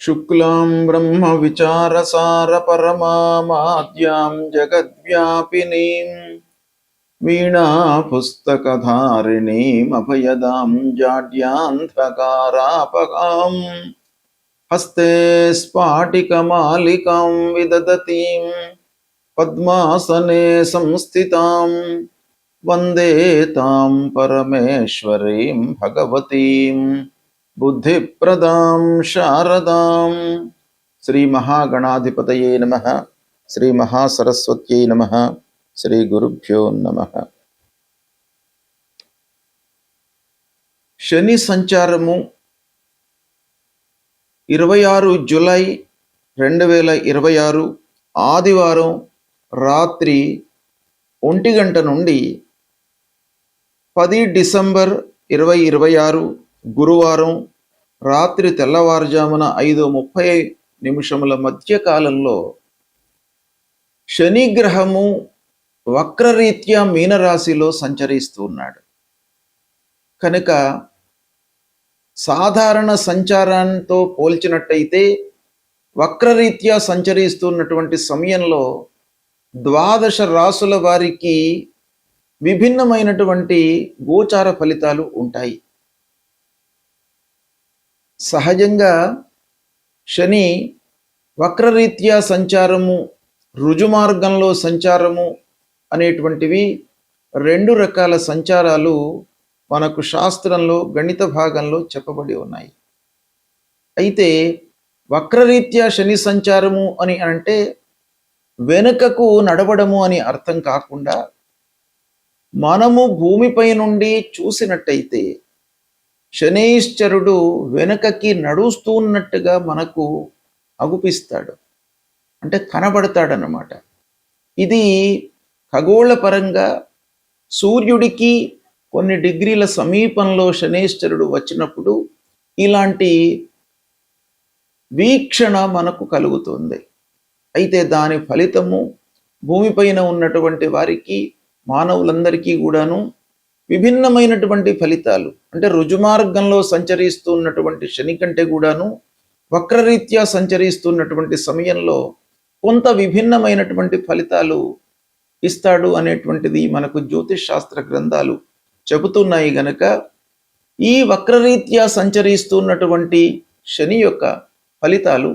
शुक्लां ब्रह्मविचारसारपरमामाद्यां जगद्व्यापिनीं वीणापुस्तकधारिणीमभयदां जाड्यान्धकारापहां हस्ते स्फाटिकमालिकां विदधतीं पद्मासने संस्थितां वन्दे तां परमेश्वरीं भगवतीं बुद्धिप्रदां शारदां। श्री महागणाधिपतये नमः। श्री महासरस्वत्यै नमः। श्री गुरुभ्यो नमः। శని సంచారము 26 జూలై 2026 ఆదివారం రాత్రి 1 గంట నుండి 10 డిసెంబర్ 2026 గురువారం రాత్రి తెల్లవారుజామున 5:30 మధ్య కాలంలో శని గ్రహము వక్రరీత్యా మీనరాశిలో సంచరిస్తున్నాడు కనుక సాధారణ సంచారంతో పోల్చినట్టయితే వక్రరీత్యా సంచరిస్తున్నటువంటి సమయంలో ద్వాదశ రాసుల వారికి విభిన్నమైనటువంటి గోచార ఫలితాలు ఉంటాయి. సహజంగా శని వక్రరీత్యా సంచారము, రుజుమార్గంలో సంచారము అనేటువంటివి 2 రకాల సంచారాలు మనకు శాస్త్రంలో గణిత భాగంలో చెప్పబడి ఉన్నాయి. అయితే వక్రరీత్యా శని సంచారము అని అంటే వెనుకకు నడవడము అని అర్థం కాకుండా మనము భూమిపై నుండి చూసినట్టయితే శనైశ్చరుడు వెనుకకి నడుస్తున్నట్టుగా మనకు అగుపిస్తాడు, అంటే కనబడతాడనమాట. ఇది ఖగోళ పరంగా సూర్యుడికి కొన్ని డిగ్రీల సమీపంలో శనైశ్చరుడు వచ్చినప్పుడు ఇలాంటి వీక్షణ మనకు కలుగుతుంది. అయితే దాని ఫలితము భూమిపైన ఉన్నటువంటి వారికి, మానవులందరికీ కూడాను విభిన్నమైనటువంటి ఫలితాలు, అంటే రుజుమార్గంలో సంచరిస్తున్నటువంటి శని కంటే కూడాను వక్రరీత్యా సంచరిస్తున్నటువంటి సమయంలో కొంత విభిన్నమైనటువంటి ఫలితాలు ఇస్తాడు అనేటువంటిది మనకు జ్యోతిష్ శాస్త్ర గ్రంథాలు చెబుతున్నాయి. గనక ఈ వక్రరీత్యా సంచరిస్తున్నటువంటి శని యొక్క ఫలితాలు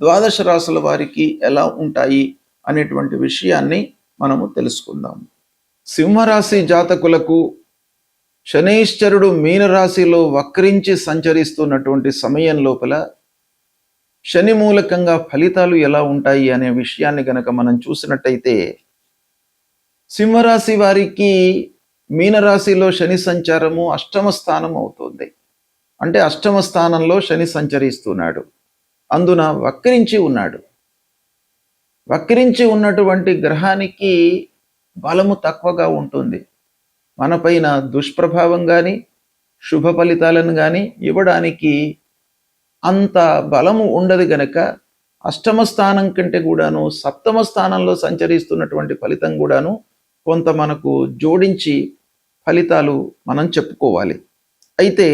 ద్వాదశ రాశుల వారికి ఎలా ఉంటాయి అనేటువంటి విషయాన్ని మనము తెలుసుకుందాం. సింహరాశి జాతకులకు శనైశ్చరుడు మీనరాశిలో వక్రించి సంచరిస్తున్నటువంటి సమయం లోపల శని మూలకంగా ఫలితాలు ఎలా ఉంటాయి అనే విషయాన్ని గనక మనం చూసినట్టయితే, సింహరాశి వారికి మీనరాశిలో శని సంచారము 8వ స్థానం అవుతుంది. అంటే 8వ స్థానంలో శని సంచరిస్తున్నాడు, అందున వక్రించి ఉన్నాడు. వక్రించి ఉన్నటువంటి గ్రహానికి బలము తక్కువగా ఉంటుంది. మనపైన దుష్ప్రభావం కానీ శుభ ఫలితాలను కానీ ఇవ్వడానికి అంత బలము ఉండదు. గనక 8వ స్థానం కంటే కూడాను 7వ స్థానంలో సంచరిస్తున్నటువంటి ఫలితం కూడాను కొంత మనకు జోడించి ఫలితాలు మనం చెప్పుకోవాలి. అయితే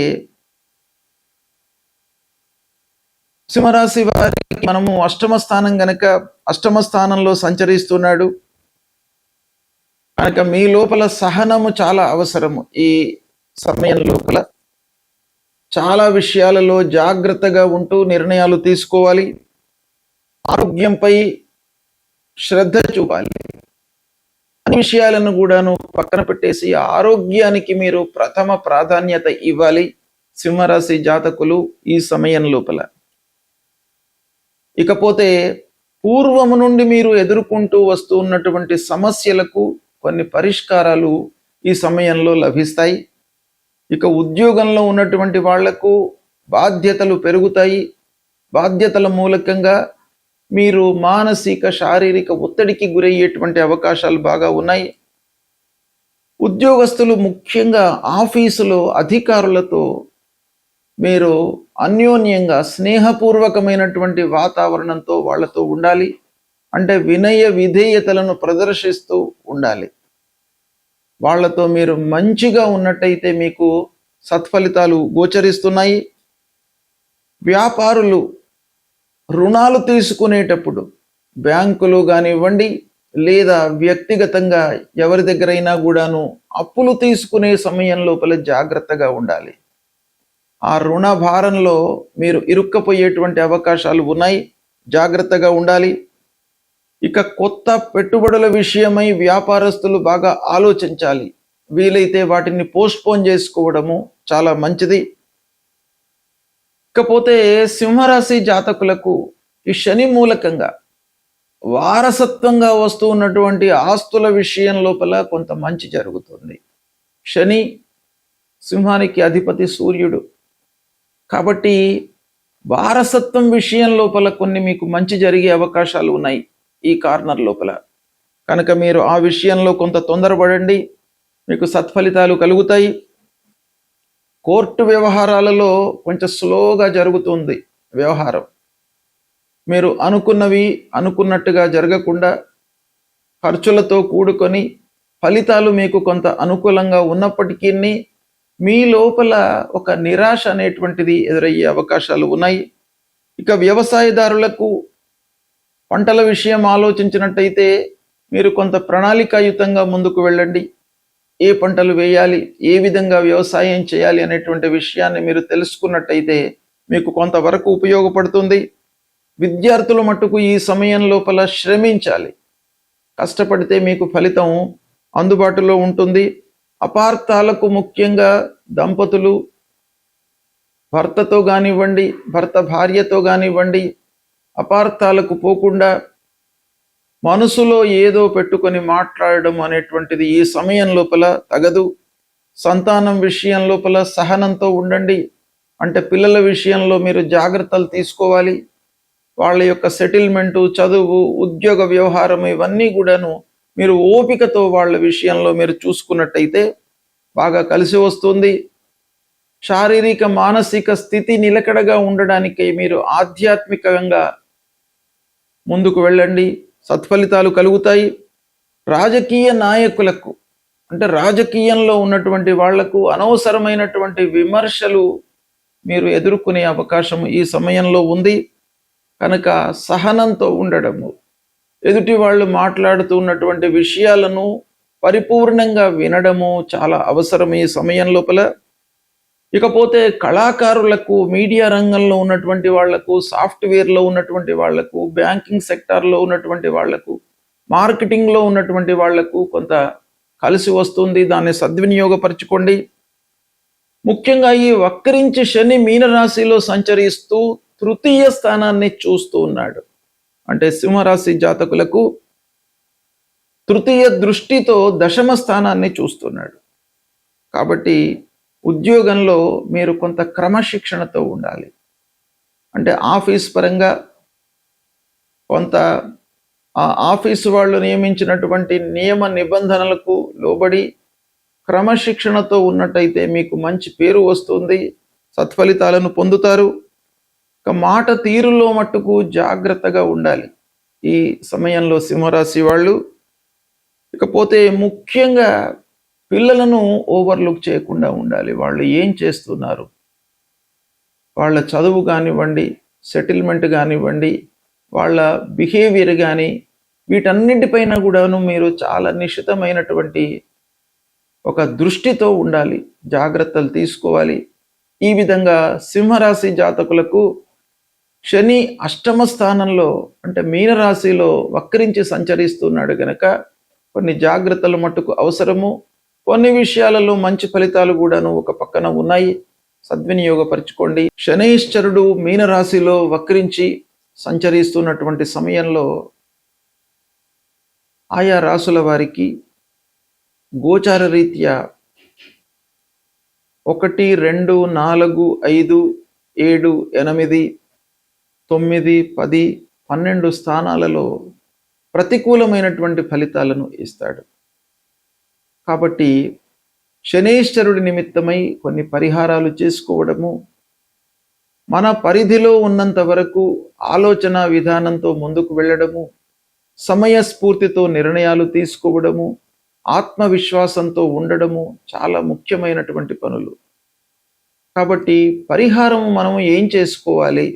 సింహరాశి వారికి మనము 8వ స్థానం గనక 8వ స్థానంలో సంచరిస్తున్నాడు కనుక మీ లోపల సహనము చాలా అవసరము. ఈ సమయం లోపల చాలా విషయాలలో జాగ్రత్తగా ఉంటూ నిర్ణయాలు తీసుకోవాలి. ఆరోగ్యంపై శ్రద్ధ చూపాలి. అన్ని విషయాలను కూడాను పక్కన పెట్టేసి ఆరోగ్యానికి మీరు ప్రథమ ప్రాధాన్యత ఇవ్వాలి సింహరాశి జాతకులు ఈ సమయం లోపల. ఇకపోతే పూర్వము నుండి మీరు ఎదుర్కొంటూ వస్తూ ఉన్నటువంటి సమస్యలకు కొన్ని పరిష్కారాలు ఈ సమయంలో లభిస్తాయి. ఇక ఉద్యోగంలో ఉన్నటువంటి వాళ్లకు బాధ్యతలు పెరుగుతాయి. బాధ్యతల మూలకంగా మీరు మానసిక శారీరక ఒత్తిడికి గురయ్యేటువంటి అవకాశాలు బాగా ఉన్నాయి. ఉద్యోగస్తులు ముఖ్యంగా ఆఫీసులో అధికారులతో మీరు అన్యోన్యంగా స్నేహపూర్వకమైనటువంటి వాతావరణంతో వాళ్ళతో ఉండాలి. అంటే వినయ విధేయతలను ప్రదర్శిస్తూ ఉండాలి. వాళ్లతో మీరు మంచిగా ఉన్నట్టయితే మీకు సత్ఫలితాలు గోచరిస్తున్నాయి. వ్యాపారులు రుణాలు తీసుకునేటప్పుడు బ్యాంకులు కానివ్వండి లేదా వ్యక్తిగతంగా ఎవరి దగ్గరైనా కూడాను అప్పులు తీసుకునే సమయం లోపల జాగ్రత్తగా ఉండాలి. ఆ రుణ భారంలో మీరు ఇరుక్కపోయేటువంటి అవకాశాలు ఉన్నాయి, జాగ్రత్తగా ఉండాలి. ఇక కొత్త పెట్టుబడుల విషయమై వ్యాపారస్తులు బాగా ఆలోచించాలి. వీలైతే వాటిని పోస్ట్పోన్ చేసుకోవడము చాలా మంచిది. ఇకపోతే సింహరాశి జాతకులకు ఈ శని మూలకంగా వారసత్వంగా వస్తూ ఉన్నటువంటి ఆస్తుల విషయం లోపల కొంత మంచి జరుగుతుంది. శని సింహానికి అధిపతి సూర్యుడు కాబట్టి వారసత్వం విషయం లోపల కొన్ని మీకు మంచి జరిగే అవకాశాలు ఉన్నాయి ఈ కార్నర్ లోపల. కనుక మీరు ఆ విషయంలో కొంత తొందరపడండి, మీకు సత్ఫలితాలు కలుగుతాయి. కోర్టు వ్యవహారాలలో కొంచెం స్లోగా జరుగుతుంది వ్యవహారం. మీరు అనుకున్నవి అనుకున్నట్టుగా జరగకుండా ఖర్చులతో కూడుకొని ఫలితాలు మీకు కొంత అనుకూలంగా ఉన్నప్పటికీ మీ లోపల ఒక నిరాశ అనేటువంటిది ఎదురయ్యే అవకాశాలు ఉన్నాయి. ఇక వ్యవసాయదారులకు పంటల విషయం ఆలోచించినట్టయితే మీరు కొంత ప్రణాళికాయుతంగా ముందుకు వెళ్ళండి. ఏ పంటలు వేయాలి, ఏ విధంగా వ్యవసాయం చేయాలి అనేటువంటి విషయాన్ని మీరు తెలుసుకున్నట్టయితే మీకు కొంతవరకు ఉపయోగపడుతుంది. విద్యార్థుల మట్టుకు ఈ సమయం లోపల శ్రమించాలి, కష్టపడితే మీకు ఫలితం అందుబాటులో ఉంటుంది. అపార్థాలకు ముఖ్యంగా దంపతులు భర్తతో కానివ్వండి, భర్త భార్యతో కానివ్వండి, అపార్థాలకు పోకుండా మనసులో ఏదో పెట్టుకొని మాట్లాడడం అనేటువంటిది ఈ సమయం లోపల తగదు. సంతానం విషయం లోపల సహనంతో ఉండండి. అంటే పిల్లల విషయంలో మీరు జాగ్రత్తలు తీసుకోవాలి. వాళ్ళ యొక్క సెటిల్మెంటు, చదువు, ఉద్యోగ వ్యవహారం ఇవన్నీ కూడాను మీరు ఓపికతో వాళ్ళ విషయంలో మీరు చూసుకున్నట్టయితే బాగా కలిసి వస్తుంది. శారీరక మానసిక స్థితి నిలకడగా ఉండడానికి మీరు ఆధ్యాత్మికంగా ముందుకు వెళ్ళండి, సత్ఫలితాలు కలుగుతాయి. రాజకీయ నాయకులకు అంటే రాజకీయంలో ఉన్నటువంటి వాళ్లకు అనవసరమైనటువంటి విమర్శలు మీరు ఎదుర్కొనే అవకాశం ఈ సమయంలో ఉంది. కనుక సహనంతో ఉండడము, ఎదుటి వాళ్ళు మాట్లాడుతూ ఉన్నటువంటి విషయాలను పరిపూర్ణంగా వినడము చాలా అవసరం ఈ సమయం లోపల. ఇకపోతే కళాకారులకు, మీడియా రంగంలో ఉన్నటువంటి వాళ్లకు, సాఫ్ట్వేర్లో ఉన్నటువంటి వాళ్లకు, బ్యాంకింగ్ సెక్టార్లో ఉన్నటువంటి వాళ్లకు, మార్కెటింగ్లో ఉన్నటువంటి వాళ్లకు కొంత కలిసి వస్తుంది. దాన్ని సద్వినియోగపరచుకోండి. ముఖ్యంగా ఈ వక్రించి శని మీనరాశిలో సంచరిస్తూ తృతీయ స్థానాన్ని చూస్తూ ఉన్నాడు. అంటే సింహరాశి జాతకులకు తృతీయ దృష్టితో దశమ స్థానాన్ని చూస్తున్నాడు. కాబట్టి ఉద్యోగంలో మీరు కొంత క్రమశిక్షణతో ఉండాలి. అంటే ఆఫీస్ పరంగా కొంత ఆ ఆఫీసు వాళ్ళు నియమించినటువంటి నియమ నిబంధనలకు లోబడి క్రమశిక్షణతో ఉన్నట్టయితే మీకు మంచి పేరు వస్తుంది, సత్ఫలితాలను పొందుతారు. మాట తీరులో మట్టుకు జాగ్రత్తగా ఉండాలి ఈ సమయంలో సింహరాశి వాళ్ళు. ఇకపోతే ముఖ్యంగా పిల్లలను ఓవర్లుక్ చేయకుండా ఉండాలి. వాళ్ళు ఏం చేస్తున్నారు, వాళ్ళ చదువు కానివ్వండి, సెటిల్మెంట్ కానివ్వండి, వాళ్ళ బిహేవియర్ కానీ వీటన్నిటిపైన కూడాను మీరు చాలా నిశితమైనటువంటి ఒక దృష్టితో ఉండాలి, జాగ్రత్తలు తీసుకోవాలి. ఈ విధంగా సింహరాశి జాతకులకు శని అష్టమ స్థానంలో అంటే మీనరాశిలో వక్రించి సంచరిస్తున్నాడు గనక కొన్ని జాగ్రత్తలు మట్టుకు అవసరము. కొన్ని విషయాలలో మంచి ఫలితాలు కూడాను ఒక పక్కన ఉన్నాయి, సద్వినియోగపరచుకోండి. శనైశ్చరుడు మీనరాశిలో వక్రించి సంచరిస్తున్నటువంటి సమయంలో ఆయా రాసుల వారికి గోచార రీత్యా 1, 2, 4, 5, 7, 8, 9, 10, 12 స్థానాలలో ప్రతికూలమైనటువంటి ఫలితాలను ఇస్తాడు. కాబట్టి శనైశ్వరుడి నిమిత్తమై కొన్ని పరిహారాలు చేసుకోవడము, మన పరిధిలో ఉన్నంత వరకు ఆలోచన విధానంతో ముందుకు వెళ్ళడము, సమయస్ఫూర్తితో నిర్ణయాలు తీసుకోవడము, ఆత్మవిశ్వాసంతో ఉండడము చాలా ముఖ్యమైనటువంటి పనులు. కాబట్టి పరిహారం మనం ఏం చేసుకోవాలి,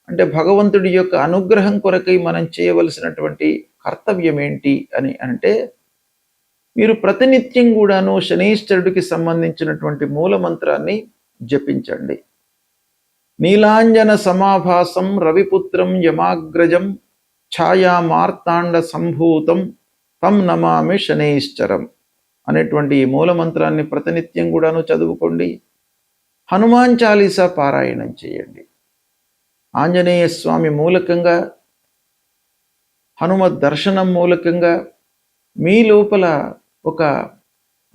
అంటే భగవంతుడి యొక్క అనుగ్రహం కొరకై మనం చేయవలసినటువంటి కర్తవ్యం ఏంటి అని అంటే, మీరు ప్రతినిత్యం కూడాను శనీశ్వరుడికి సంబంధించినటువంటి మూల మంత్రాన్ని జపించండి. నీలాంజన సమాభాసం రవిపుత్రం యమాగ్రజం ఛాయా మార్తాండ సంభూతం తం నమామి శనైశ్చరం అనేటువంటి ఈ మూల మంత్రాన్ని ప్రతినిత్యం కూడాను చదువుకోండి. హనుమాన్ చాలీసా పారాయణం చేయండి. ఆంజనేయ స్వామి మూలకంగా, హనుమత్ దర్శనం మూలకంగా మీ లోపల ఒక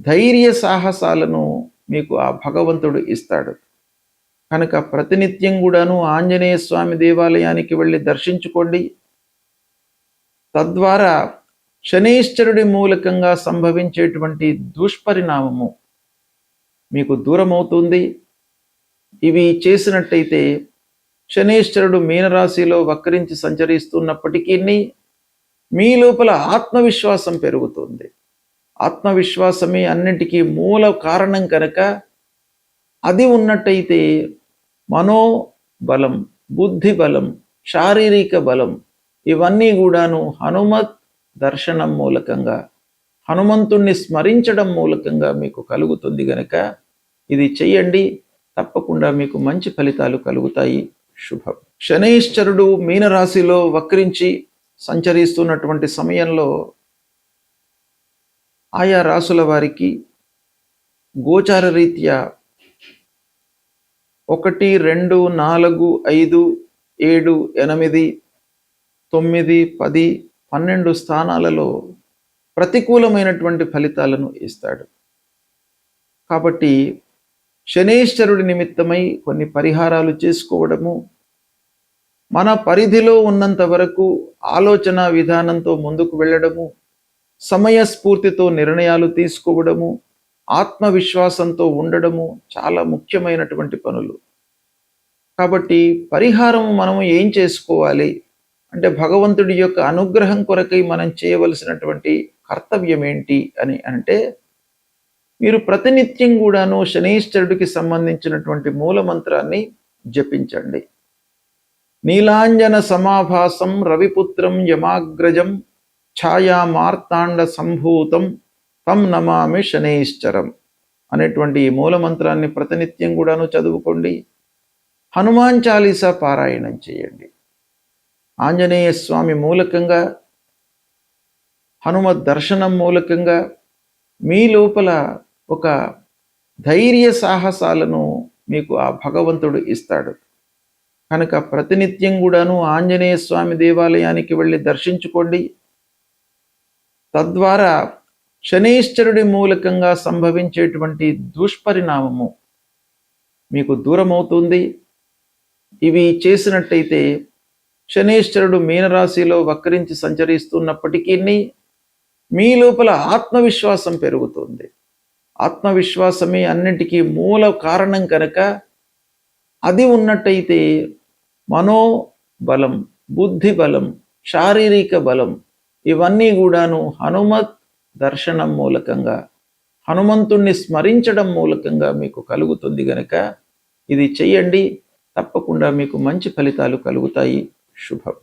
ధైర్య సాహసాలను మీకు ఆ భగవంతుడు ఇస్తాడు. కనుక ప్రతినిత్యం కూడాను ఆంజనేయ స్వామి దేవాలయానికి వెళ్ళి దర్శించుకోండి. తద్వారా శనైశ్చరుడి మూలకంగా సంభవించేటువంటి దుష్పరిణామము మీకు దూరమవుతుంది. ఇవి చేసినట్టయితే శనైశ్చరుడు మీనరాశిలో వక్రించి సంచరిస్తున్నప్పటికీ మీ లోపల ఆత్మవిశ్వాసం పెరుగుతుంది. ఆత్మవిశ్వాసమే అన్నిటికీ మూల కారణం కనుక అది ఉన్నట్టయితే మనోబలం, బుద్ధి బలం, శారీరక బలం ఇవన్నీ కూడాను హనుమత్ దర్శనం మూలకంగా, హనుమంతుణ్ణి స్మరించడం మూలకంగా మీకు కలుగుతుంది గనక ఇది చెయ్యండి. తప్పకుండా మీకు మంచి ఫలితాలు కలుగుతాయి. శుభం. శనైశ్చరుడు మీనరాశిలో వక్రించి సంచరిస్తున్నటువంటి సమయంలో ఆయా రాసుల వారికి గోచార రీత్యా 1, 2, 4, 5, 7, 8, 9, 10, 12 స్థానాలలో ప్రతికూలమైనటువంటి ఫలితాలను ఇస్తాడు. కాబట్టి శనైశ్చరుడి నిమిత్తమై కొన్ని పరిహారాలు చేసుకోవడము, మన పరిధిలో ఉన్నంత వరకు ఆలోచన విధానంతో ముందుకు వెళ్ళడము, సమయస్ఫూర్తితో నిర్ణయాలు తీసుకోవడము, ఆత్మవిశ్వాసంతో ఉండడము చాలా ముఖ్యమైనటువంటి పనులు. కాబట్టి పరిహారం మనం ఏం చేసుకోవాలి అంటే, భగవంతుడి యొక్క అనుగ్రహం కొరకై మనం చేయవలసినటువంటి కర్తవ్యం ఏంటి అని అంటే, మీరు ప్రతినిత్యం కూడాను శనైశ్చరుడికి సంబంధించినటువంటి మూల మంత్రాన్ని జపించండి. నీలాంజన సమాభాసం రవిపుత్రం యమాగ్రజం ఛాయా మార్తాండ సంభూతం తం నమామి శనైశ్చరం అనేటువంటి ఈ మూల మంత్రాన్ని ప్రతినిత్యం కూడాను చదువుకోండి. హనుమాన్ చాలీసా పారాయణం చేయండి. ఆంజనేయ స్వామి మూలకంగా, హనుమత్ దర్శనం మూలకంగా మీ లోపల ఒక ధైర్య సాహసాలను మీకు ఆ భగవంతుడు ఇస్తాడు. కనుక ప్రతినిత్యం కూడాను ఆంజనేయ స్వామి దేవాలయానికి వెళ్ళి దర్శించుకోండి. తద్వారా శనైశ్చరుడి మూలకంగా సంభవించేటువంటి దుష్పరిణామము మీకు దూరమవుతుంది. ఇవి చేసినట్టయితే శనైశ్చరుడు మీనరాశిలో వక్రించి సంచరిస్తున్నప్పటికీ మీ లోపల ఆత్మవిశ్వాసం పెరుగుతుంది. ఆత్మవిశ్వాసమే అన్నిటికీ మూల కారణం కనుక అది ఉన్నట్టయితే మనోబలం, బుద్ధి బలం, శారీరక బలం ఇవన్నీ కూడాను హనుమత్ దర్శనం మూలకంగా, హనుమంతుణ్ణి స్మరించడం మూలకంగా మీకు కలుగుతుంది గనక ఇది చెయ్యండి. తప్పకుండా మీకు మంచి ఫలితాలు కలుగుతాయి. శుభం.